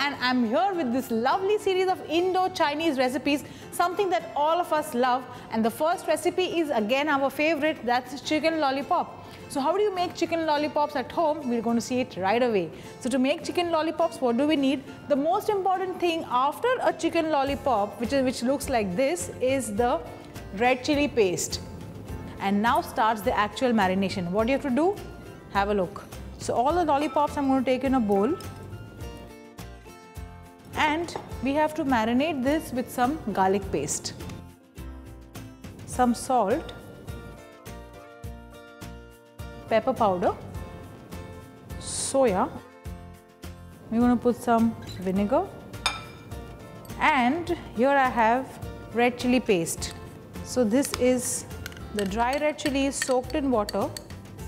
and I'm here with this lovely series of Indo-Chinese recipes, something that all of us love. And the first recipe is again our favorite, that's chicken lollipop. So how do you make chicken lollipops at home? We're going to see it right away. So to make chicken lollipops, what do we need? The most important thing after a chicken lollipop, which looks like this, is the red chili paste. And now starts the actual marination. What do you have to do? Have a look. So all the lollipops I'm going to take in a bowl. And we have to marinate this with some garlic paste, some salt, pepper powder, soya. We're going to put some vinegar. And here I have red chili paste. So this is the dry red chili is soaked in water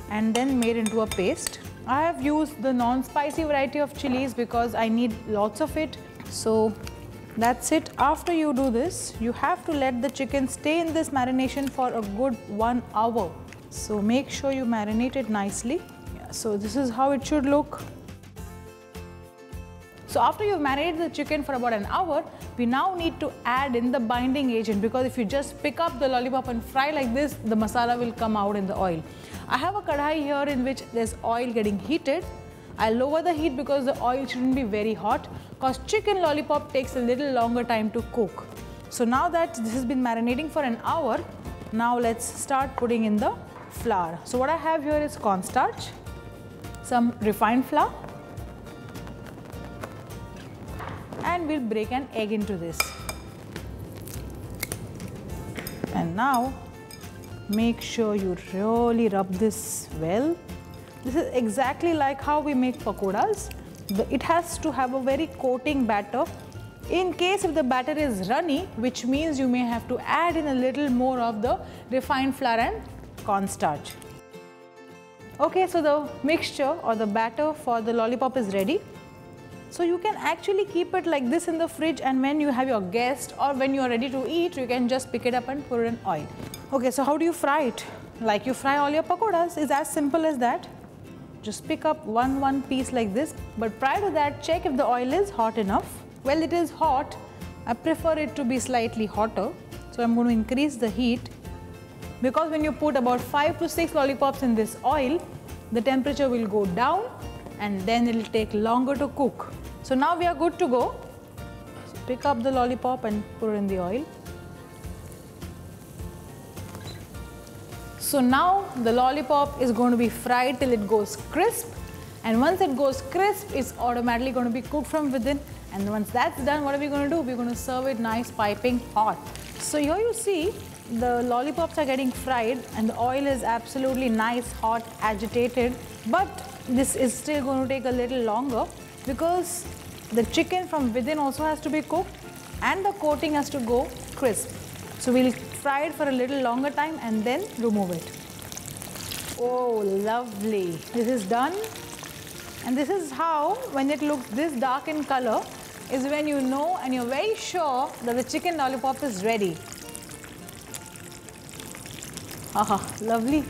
and then made into a paste. I have used the non-spicy variety of chilies because I need lots of it. So that's it. After you do this, you have to let the chicken stay in this marination for a good 1 hour. So make sure you marinate it nicely. Yeah, so this is how it should look. So after you've marinated the chicken for about an hour, we now need to add in the binding agent, because if you just pick up the lollipop and fry like this, the masala will come out in the oil. I have a kadai here in which there's oil getting heated. I'll lower the heat because the oil shouldn't be very hot, because chicken lollipop takes a little longer time to cook. So now that this has been marinating for an hour, now let's start putting in the flour. So what I have here is cornstarch, some refined flour, and we'll break an egg into this. And now make sure you really rub this well. This is exactly like how we make pakoras. It has to have a very coating batter. In case if the batter is runny, which means you may have to add in a little more of the refined flour and cornstarch. Okay, so the mixture or the batter for the lollipop is ready. So you can actually keep it like this in the fridge, and when you have your guest or when you are ready to eat, you can just pick it up and put it in oil. Okay, so how do you fry it? Like you fry all your pakoras, it's as simple as that. Just pick up one piece like this, but prior to that, check if the oil is hot enough. Well, it is hot. I prefer it to be slightly hotter. So I'm going to increase the heat, because when you put about 5 to 6 lollipops in this oil, the temperature will go down and then it will take longer to cook. So now we are good to go. So pick up the lollipop and put it in the oil. So now the lollipop is going to be fried till it goes crisp, and once it goes crisp, it's automatically going to be cooked from within. And once that's done, what are we going to do? We're going to serve it nice piping hot. So here you see the lollipops are getting fried and the oil is absolutely nice, hot, agitated, but this is still going to take a little longer because the chicken from within also has to be cooked and the coating has to go crisp. So we'll fry it for a little longer time and then remove it. Oh, lovely. This is done. And this is how, when it looks this dark in color, is when you know and you're very sure that the chicken lollipop is ready. Aha, lovely.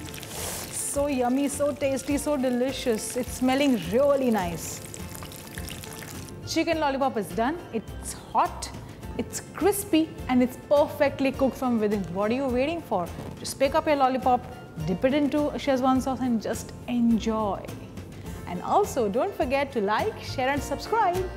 So yummy, so tasty, so delicious. It's smelling really nice. Chicken lollipop is done. It's hot, it's crispy, and it's perfectly cooked from within. What are you waiting for? Just pick up your lollipop, dip it into Szechuan sauce and just enjoy. And also don't forget to like, share and subscribe.